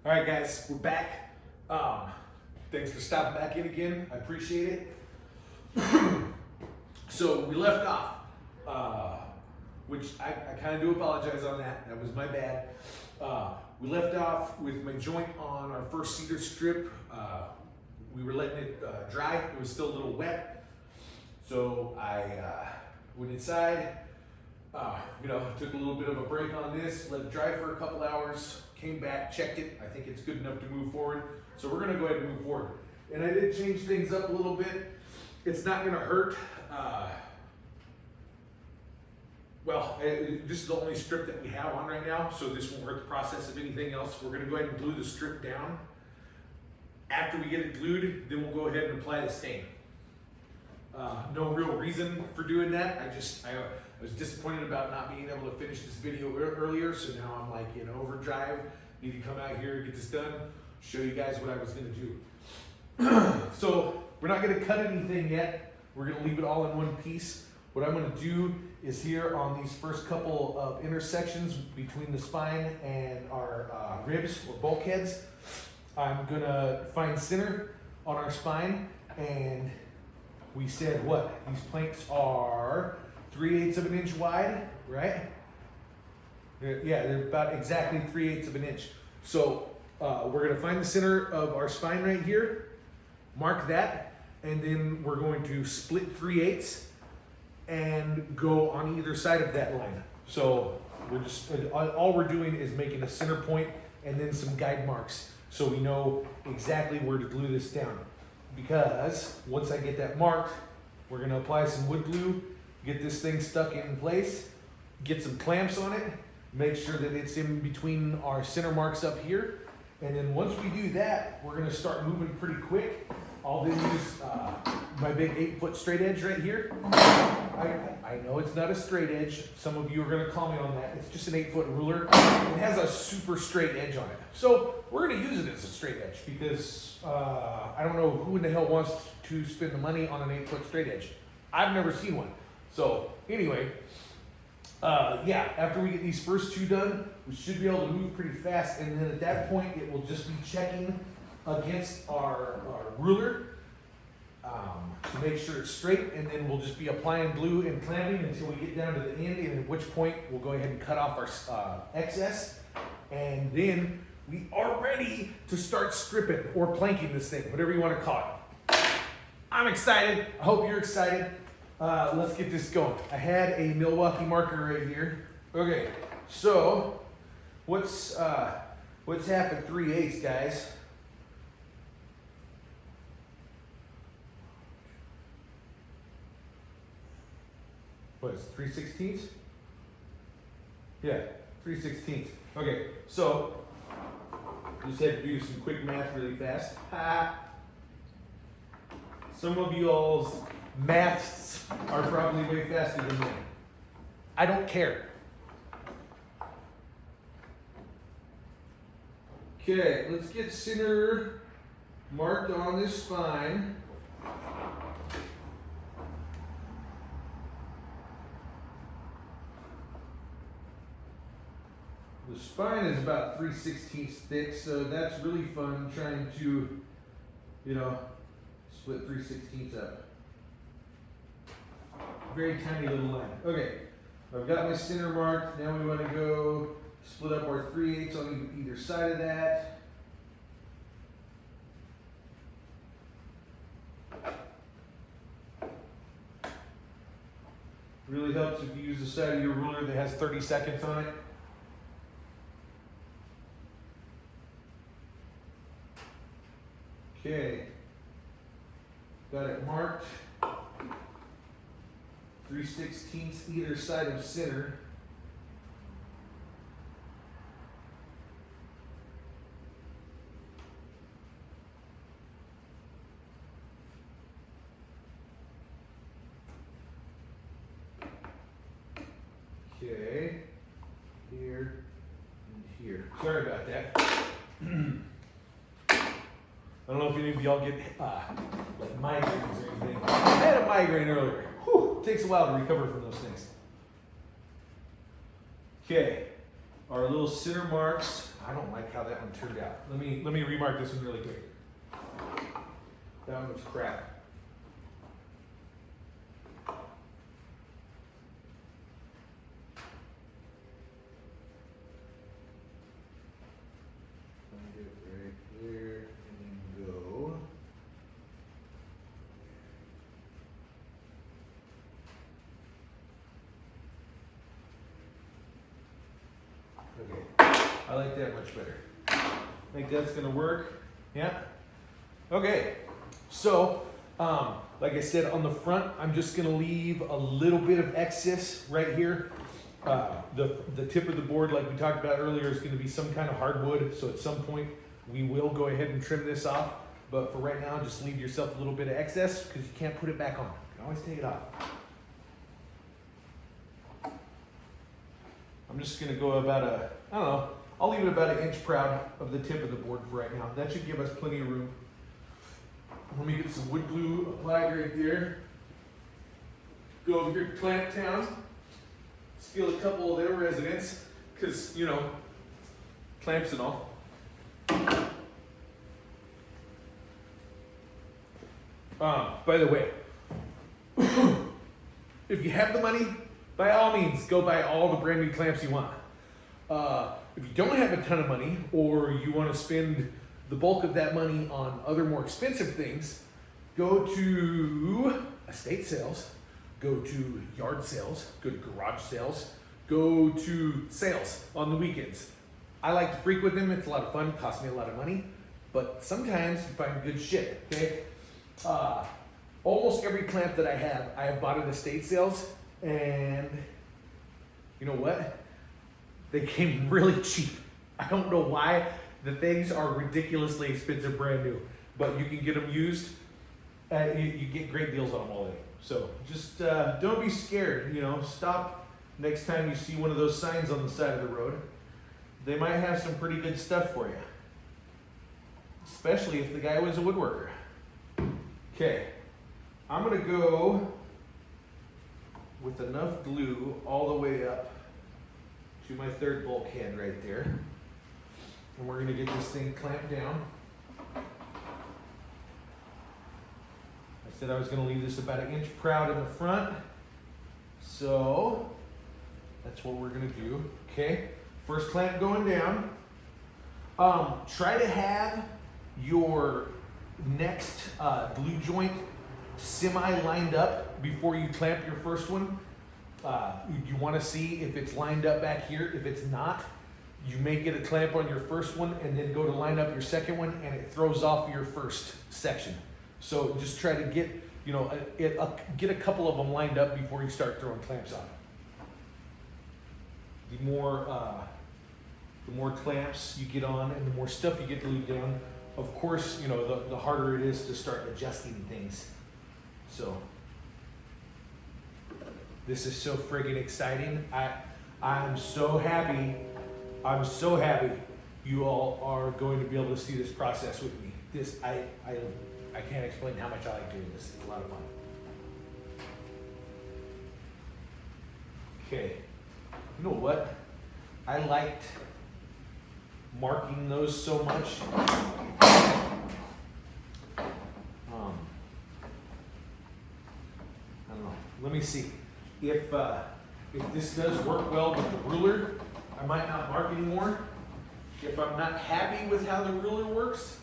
All right, guys, we're back. Thanks for stopping back in again. I appreciate it. So we left off, which I kind of do apologize on that. That was my bad. We left off with my joint on our first cedar strip. We were letting it dry. It was still a little wet. So I went inside, took a little bit of a break on this, let it dry for a couple hours, came back, checked it. I think it's good enough to move forward. So we're gonna go ahead and move forward. And I did change things up a little bit. It's not gonna hurt. This is the only strip that we have on right now, so this won't hurt the process of anything else. We're gonna go ahead and glue the strip down. After we get it glued, then we'll go ahead and apply the stain. No real reason for doing that. I was disappointed about not being able to finish this video earlier, so now I'm like in overdrive. Need to come out here, get this done, show you guys what I was gonna do. So we're not gonna cut anything yet. We're gonna leave it all in one piece. What I'm gonna do is here on these first couple of intersections between the spine and our ribs or bulkheads, I'm gonna find center on our spine, and we said what? These planks are 3/8 of an inch wide, right? They're about exactly 3/8 of an inch. So we're gonna find the center of our spine right here, mark that, and then we're going to split 3/8 and go on either side of that line. So all we're doing is making a center point and then some guide marks so we know exactly where to glue this down. Because once I get that marked, we're gonna apply some wood glue, get this thing stuck in place, get some clamps on it, make sure that it's in between our center marks up here. And then once we do that, we're gonna start moving pretty quick. I'll then use my big 8-foot straight edge right here. I know it's not a straight edge. Some of you are gonna call me on that. It's just an 8-foot ruler. It has a super straight edge on it. So we're gonna use it as a straight edge because I don't know who in the hell wants to spend the money on an 8-foot straight edge. I've never seen one. So anyway, after we get these first two done, we should be able to move pretty fast. And then at that point, it will just be checking against our ruler to make sure it's straight, and then we'll just be applying glue and clamping until we get down to the end, and at which point we'll go ahead and cut off our excess, and then we are ready to start stripping or planking this thing, whatever you want to call it. I'm excited. I hope you're excited. Let's get this going. I had a Milwaukee marker right here. Okay, so what's happened 3/8, guys? What is it, 3/16? Yeah, 3/16. Okay, so just had to do some quick math really fast. Some of you all's maths are probably way faster than me. I don't care. Okay, let's get center marked on this spine. The spine is about 3/16 thick, so that's really fun trying to, split 3/16 up. Very tiny little line. Okay, I've got my center marked. Now we want to go split up our 3/8 on either side of that. Really helps if you use the side of your ruler that has 30 seconds on it. Okay, got it marked. 3/16 either side of center. Okay, here and here. Sorry about that. I don't know if any of y'all get like migraines or anything. I had a migraine earlier. Whew, it takes a while to recover from those things. Okay, our little center marks I don't like how that one turned out. Let me remark this one really quick. That one was crap. Find it right here and then go. Okay, I like that much better. I think that's gonna work. Yeah. Okay. So, like I said, on the front, I'm just gonna leave a little bit of excess right here. The tip of the board, like we talked about earlier, is gonna be some kind of hardwood. So at some point, we will go ahead and trim this off. But for right now, just leave yourself a little bit of excess because you can't put it back on. You can always take it off. I'm just gonna go about I don't know, I'll leave it about 1 inch proud of the tip of the board for right now. That should give us plenty of room. Let me get some wood glue applied right there. Go over here to Clamp Town, steal a couple of their residents, because, you know, clamps and all. By the way, if you have the money, by all means, go buy all the brand new clamps you want. If you don't have a ton of money, or you want to spend the bulk of that money on other more expensive things, go to estate sales, go to yard sales, go to garage sales, go to sales on the weekends. I like to frequent them. It's a lot of fun, costs me a lot of money, but sometimes you find good shit, okay? Almost every clamp that I have bought at estate sales, and you know what? They came really cheap. I don't know why. The things are ridiculously expensive brand new, but you can get them used. You get great deals on them already. So just don't be scared. You know, stop next time you see one of those signs on the side of the road. They might have some pretty good stuff for you, especially if the guy was a woodworker. Okay, I'm gonna go with enough glue all the way up to my third bulkhead right there. And we're gonna get this thing clamped down. I said I was gonna leave this about 1 inch proud in the front. So that's what we're gonna do. Okay, first clamp going down. Try to have your next glue joint semi lined up before you clamp your first one. You want to see if it's lined up back here. If it's not, you may get a clamp on your first one and then go to line up your second one, and it throws off your first section. So just try to get, you know, get a couple of them lined up before you start throwing clamps on. The more clamps you get on and the more stuff you get glued down, of course, you know, the harder it is to start adjusting things. So this is so friggin' exciting. I'm so happy. I'm so happy you all are going to be able to see this process with me. I can't explain how much I like doing this. It's a lot of fun. Okay. You know what? I liked marking those so much. I don't know. Let me see. If this does work well with the ruler, I might not mark anymore. If I'm not happy with how the ruler works,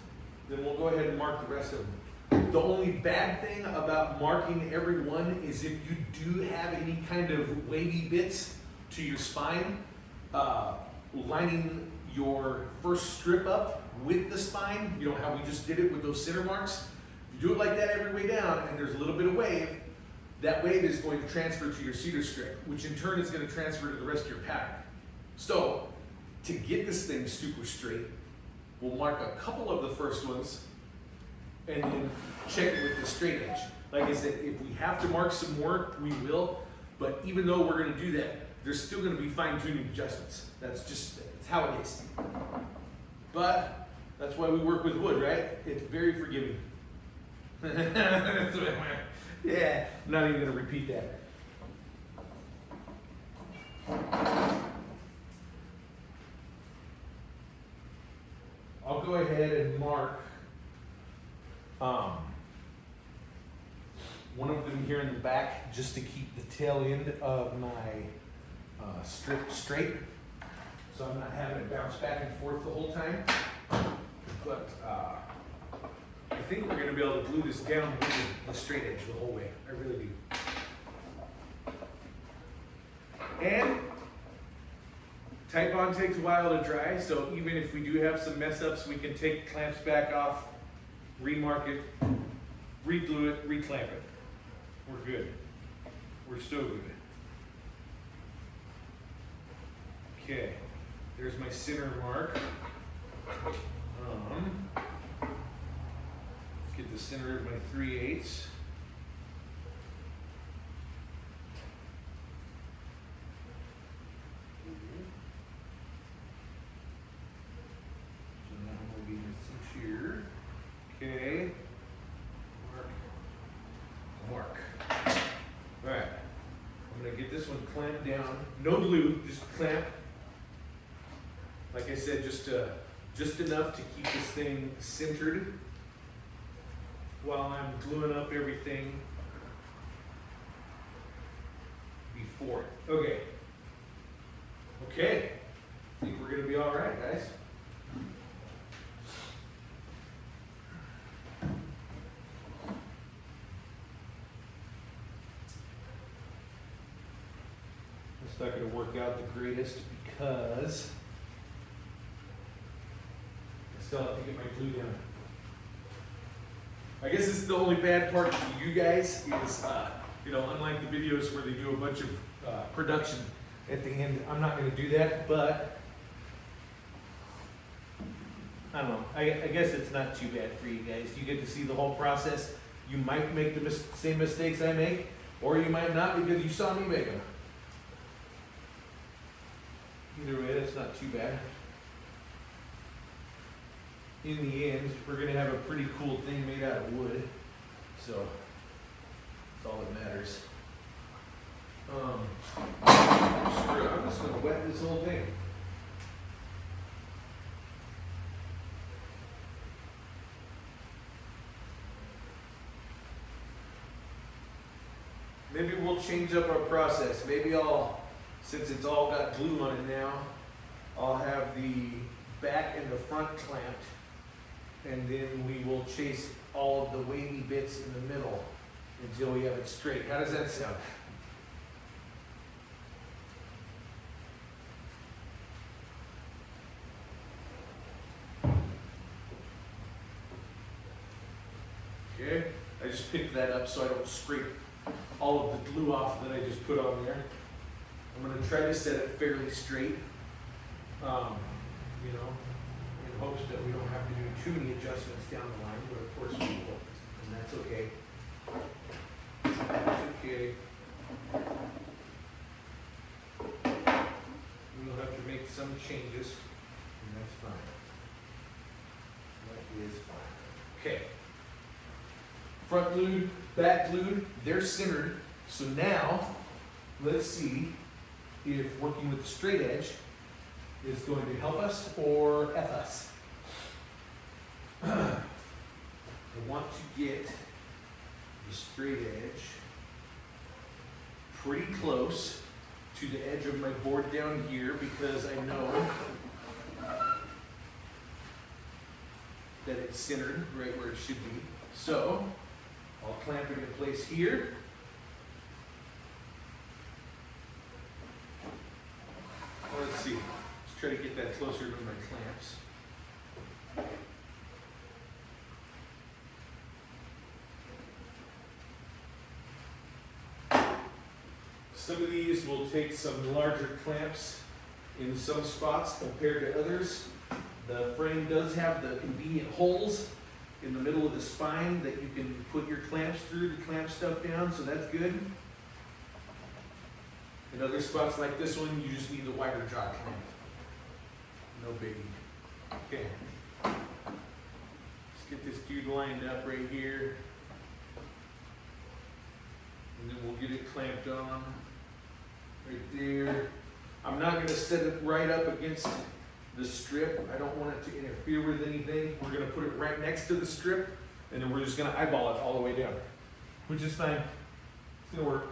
then we'll go ahead and mark the rest of them. The only bad thing about marking every one is if you do have any kind of wavy bits to your spine, lining your first strip up with the spine, you know how we just did it with those center marks? You do it like that every way down, and there's a little bit of wave. That wave is going to transfer to your cedar strip, which in turn is going to transfer to the rest of your pattern. So, to get this thing super straight, we'll mark a couple of the first ones and then check it with the straight edge. Like I said, if we have to mark some more, we will. But even though we're going to do that, there's still going to be fine-tuning adjustments. That's how it is. But that's why we work with wood, right? It's very forgiving. That's what yeah, I'm not even going to repeat that. I'll go ahead and mark one of them here in the back just to keep the tail end of my strip straight, so I'm not having it bounce back and forth the whole time. But I think we're going to be able to glue this down with the straight edge the whole way. I really do. And Titebond takes a while to dry, so even if we do have some mess ups, we can take clamps back off, remark it, re-glue it, reclamp it. We're good. We're so good. Okay, there's my center mark. Let's get the center of my 3/8. So now we'll be missing here. Okay. Mark. Alright. I'm going to get this one clamped down. No glue, just clamp. Like I said, just enough to keep this thing centered while I'm gluing up everything before it. Okay. Okay. I think we're going to be all right, guys. It's not going to work out the greatest because I still have to get my glue down. I guess this is the only bad part for you guys is, unlike the videos where they do a bunch of production at the end, I'm not going to do that, but I don't know. I guess it's not too bad for you guys. You get to see the whole process. You might make the same mistakes I make, or you might not because you saw me make them. Either way, that's not too bad. In the end, we're going to have a pretty cool thing made out of wood. So, that's all that matters. Screw it. I'm just going to wet this whole thing. Maybe we'll change up our process. Maybe since it's all got glue on it now, I'll have the back and the front clamped, and then we will chase all of the wavy bits in the middle until we have it straight. How does that sound? Okay, I just picked that up so I don't scrape all of the glue off that I just put on there. I'm going to try to set it fairly straight, in hopes that we don't have to do too many adjustments down the line, but of course we will, and that's okay. That's okay. We'll have to make some changes, and that's fine. That is fine. Okay. Front glued, back glued, they're centered. So now, let's see if working with the straight edge is going to help us or F us. I want to get the straight edge pretty close to the edge of my board down here because I know that it's centered right where it should be. So, I'll clamp it in place here. Let's see. Let's try to get that closer to my clamps. Some of these will take some larger clamps in some spots compared to others. The frame does have the convenient holes in the middle of the spine that you can put your clamps through to clamp stuff down, so that's good. In other spots like this one, you just need the wider jaw clamp. No biggie. Okay. Let's get this dude lined up right here. And then we'll get it clamped on right there. I'm not going to set it right up against the strip. I don't want it to interfere with anything. We're gonna put it right next to the strip, and then we're just gonna eyeball it all the way down, which is fine. It's gonna work.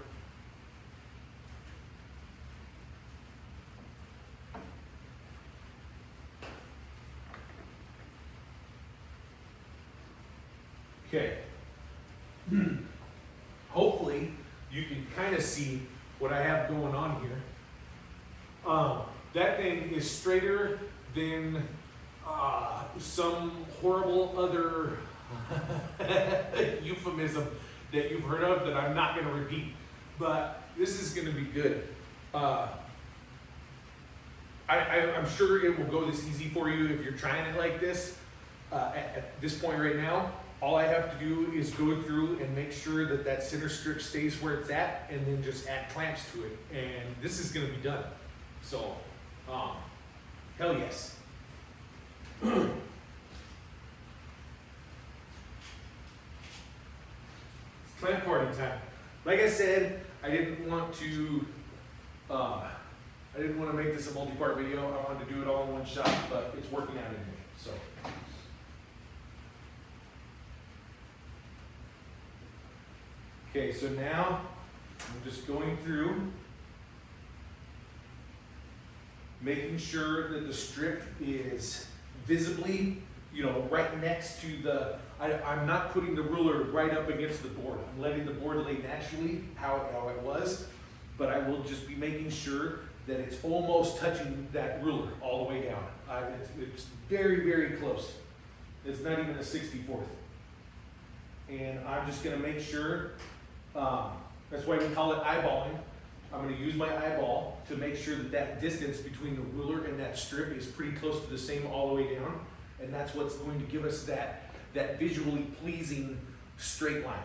Okay. Hopefully you can kind of see what I have going on here. That thing is straighter than some horrible other euphemism that you've heard of that I'm not going to repeat. But this is going to be good. I'm sure it will go this easy for you if you're trying it like this. At this point right now, all I have to do is go through and make sure that that center strip stays where it's at, and then just add clamps to it. And this is going to be done. So, hell yes. It's clamp party time. Like I said, I didn't want to make this a multi-part video. I wanted to do it all in one shot, but it's working out anyway. So. Okay, so now I'm just going through, making sure that the strip is visibly, right next to the, I'm not putting the ruler right up against the board. I'm letting the board lay naturally how it was, but I will just be making sure that it's almost touching that ruler all the way down. It's very, very close. It's not even a 64th. And I'm just gonna make sure, that's why we call it eyeballing. I'm going to use my eyeball to make sure that that distance between the ruler and that strip is pretty close to the same all the way down. And that's what's going to give us that visually pleasing straight line.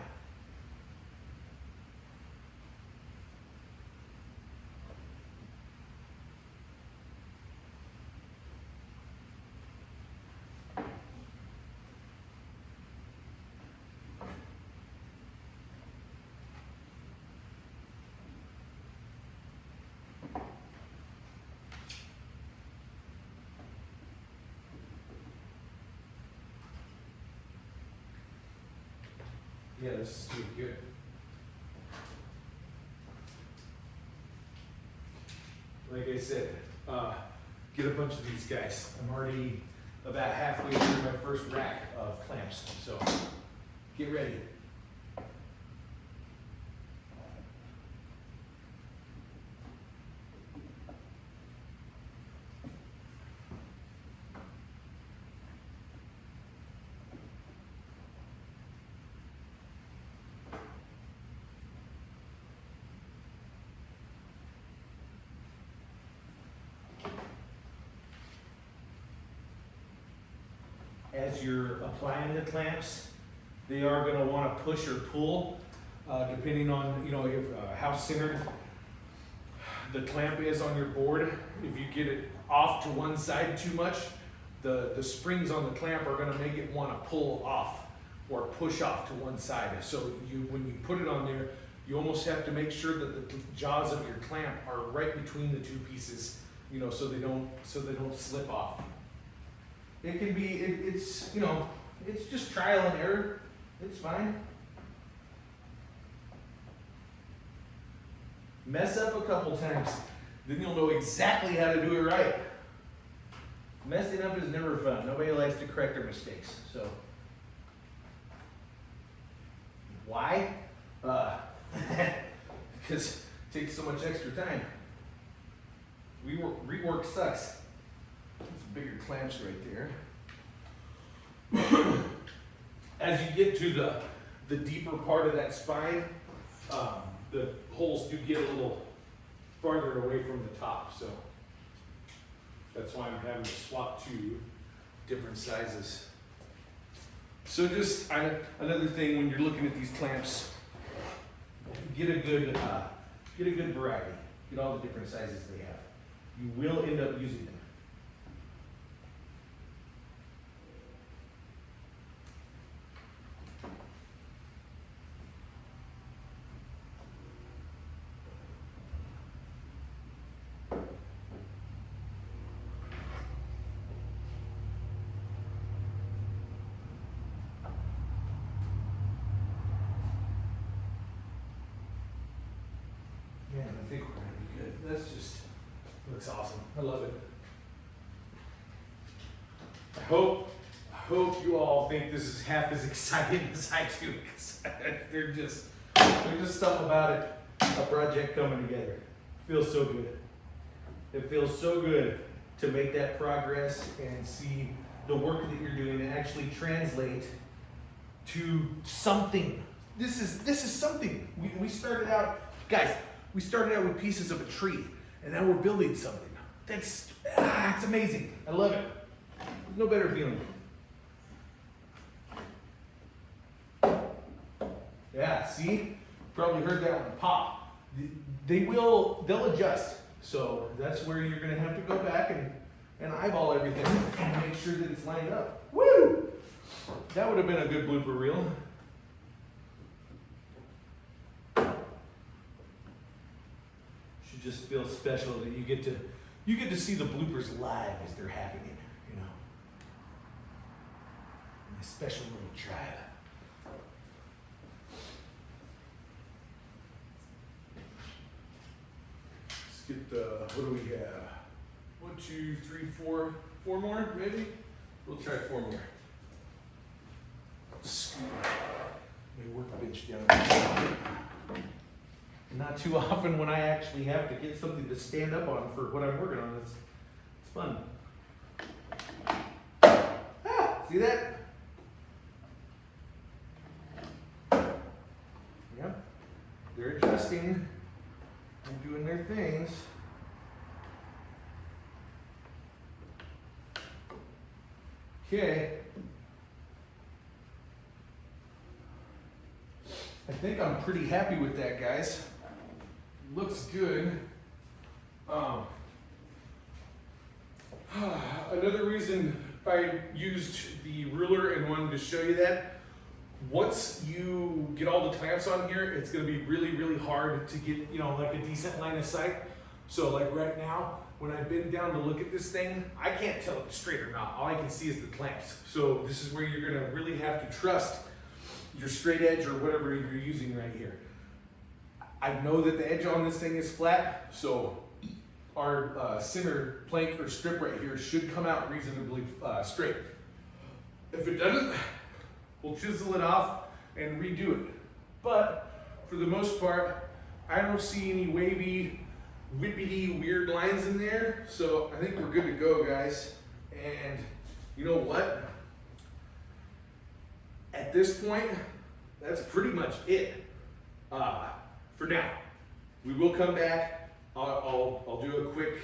Yeah, this is too good. Like I said, get a bunch of these guys. I'm already about halfway through my first rack of clamps, so get ready. As you're applying the clamps, they are going to want to push or pull, depending on how centered the clamp is on your board. If you get it off to one side too much, the springs on the clamp are going to make it want to pull off or push off to one side. So when you put it on there, you almost have to make sure that the jaws of your clamp are right between the two pieces, so they don't slip off. It can be, it's just trial and error. It's fine. Mess up a couple times, then you'll know exactly how to do it right. Messing up is never fun. Nobody likes to correct their mistakes. So, why? Because it takes so much extra time. Rework sucks. Bigger clamps right there. As you get to the deeper part of that spine, the holes do get a little farther away from the top, so that's why I'm having to swap to different sizes. So just another thing when you're looking at these clamps, get a good variety. Get all the different sizes they have. You will end up using them. That's just, looks awesome. I love it. I hope you all think this is half as exciting as I do, because there's just something about it, a project coming together. It feels so good. It feels so good to make that progress and see the work that you're doing actually translate to something. This is something. We started out, guys, we started out with pieces of a tree, and now we're building something. It's amazing. I love it. There's no better feeling. Yeah, see? Probably heard that one pop. They'll adjust. So that's where you're gonna have to go back and eyeball everything and make sure that it's lined up. Woo! That would have been a good blooper reel. Should just feel special that you get to see the bloopers live as they're happening, you know. In a special little tribe. Let's get what do we have? 1, 2, 3, 4 more, maybe? We'll try 4 more. Scoot my workbench down. Not too often when I actually have to get something to stand up on for what I'm working on. It's fun. See that? Yep. They're adjusting and doing their things. Okay. I think I'm pretty happy with that, guys. Looks good. Another reason I used the ruler and wanted to show you that, once you get all the clamps on here, it's gonna be really, really hard to get, you know, like a decent line of sight. So like right now, when I bend down to look at this thing, I can't tell if it's straight or not. All I can see is the clamps. So this is where you're gonna really have to trust your straight edge or whatever you're using right here. I know that the edge on this thing is flat, so our center plank or strip right here should come out reasonably straight. If it doesn't, we'll chisel it off and redo it. But for the most part, I don't see any wavy, whippity, weird lines in there, so I think we're good to go, guys. And you know what? At this point, that's pretty much it for now. We will come back. I'll do a quick,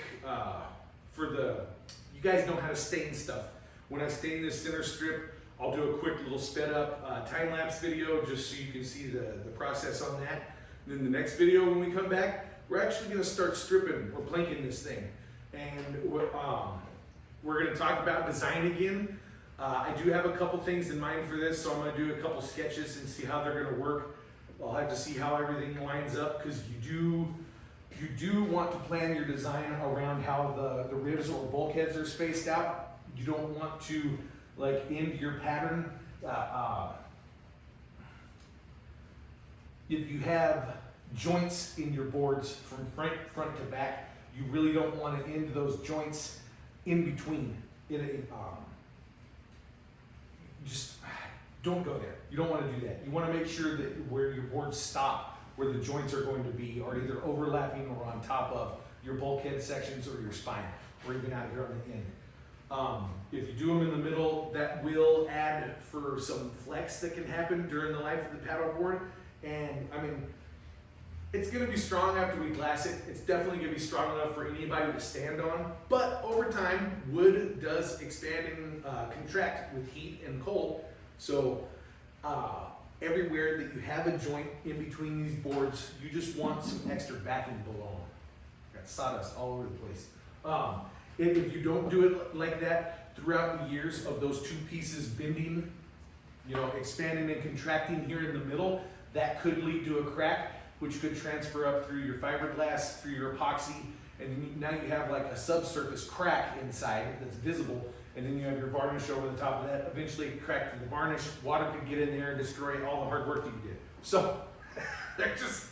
you guys know how to stain stuff. When I stain this center strip, I'll do a quick little sped up time-lapse video just so you can see the process on that. And then the next video when we come back, we're actually gonna start stripping or planking this thing. And we're gonna talk about design again. I do have a couple things in mind for this, so I'm gonna do a couple sketches and see how they're gonna work. I'll have to see how everything lines up, because you do want to plan your design around how the ribs or bulkheads are spaced out. You don't want to like end your pattern. If you have joints in your boards from front to back, you really don't want to end those joints in between. Just don't go there. You don't want to do that. You want to make sure that where your boards stop, where the joints are going to be, are either overlapping or on top of your bulkhead sections or your spine, or even out here on the end. If you do them in the middle, that will add for some flex that can happen during the life of the paddleboard. And I mean, it's going to be strong after we glass it. It's definitely going to be strong enough for anybody to stand on. But over time, wood does expand and contract with heat and cold. So everywhere that you have a joint in between these boards, you just want some extra backing below them. Got sawdust all over the place. If you don't do it like that throughout the years of those two pieces bending, you know, expanding and contracting here in the middle, that could lead to a crack, which could transfer up through your fiberglass, through your epoxy, and now you have like a subsurface crack inside that's visible, and then you have your varnish over the top of that. Eventually it cracked through the varnish, water could get in there and destroy all the hard work that you did. So, they're just,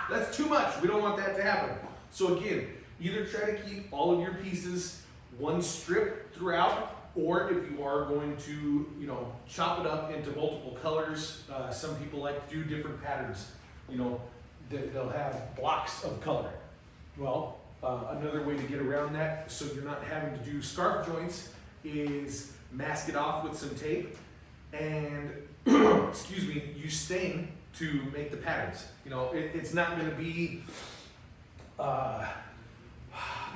that's too much. We don't want that to happen. So again, either try to keep all of your pieces one strip throughout, or if you are going to, you know, chop it up into multiple colors. Some people like to do different patterns. You know, they'll have blocks of color. Well, another way to get around that, so you're not having to do scarf joints, is mask it off with some tape and, excuse me, use stain to make the patterns. You know, it's not going to be,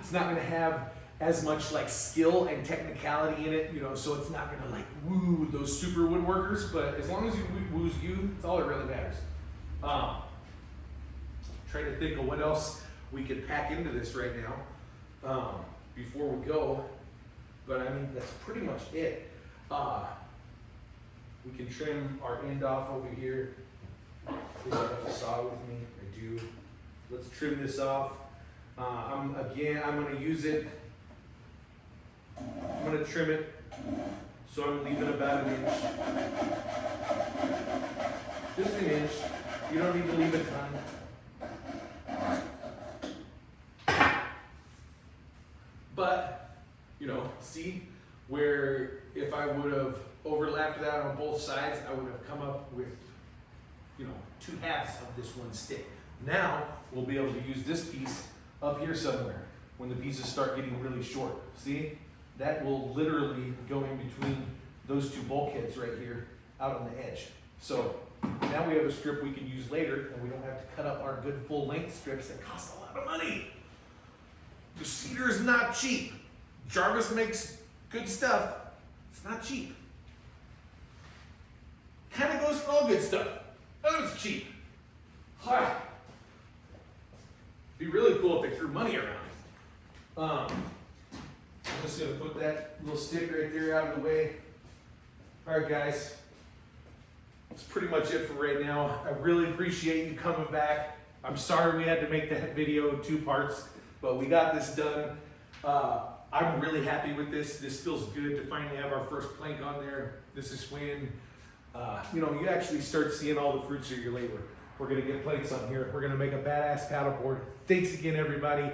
it's not going to have as much like skill and technicality in it, you know, so it's not going to like woo those super woodworkers, but as long as it woos you, it's all that really matters. Trying to think of what else we could pack into this right now before we go, but I mean, that's pretty much it. We can trim our end off over here. I think I have a saw with me. I do. Let's trim this off. I'm going to use it. I'm going to trim it, so I'm leaving about 1 inch. Just 1 inch. You don't need to leave a ton. But, you know, see where if I would have overlapped that on both sides, I would have come up with, you know, 2 halves of this one stick. Now we'll be able to use this piece up here somewhere when the pieces start getting really short. See? That will literally go in between those 2 bulkheads right here out on the edge. So now we have a strip we can use later, and we don't have to cut up our good full length strips that cost a lot of money. The cedar is not cheap. Jarvis makes good stuff. It's not cheap. Kind of goes for all good stuff. Oh, it's cheap. Hi. Be really cool if they threw money around. I'm just gonna put that little stick right there out of the way. All right, guys. That's pretty much it for right now. I really appreciate you coming back. I'm sorry we had to make that video in 2 parts, but we got this done. I'm really happy with this. This feels good to finally have our first plank on there. This is when, you know, you actually start seeing all the fruits of your labor. We're gonna get plates on here. We're gonna make a badass paddleboard. Thanks again, everybody.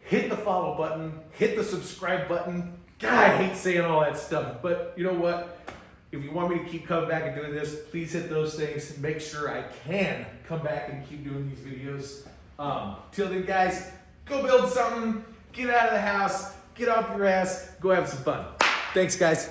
Hit the follow button, hit the subscribe button. God, I hate saying all that stuff, but you know what? If you want me to keep coming back and doing this, please hit those things and make sure I can come back and keep doing these videos. Till then, guys, go build something, get out of the house, get off your ass, go have some fun. Thanks, guys.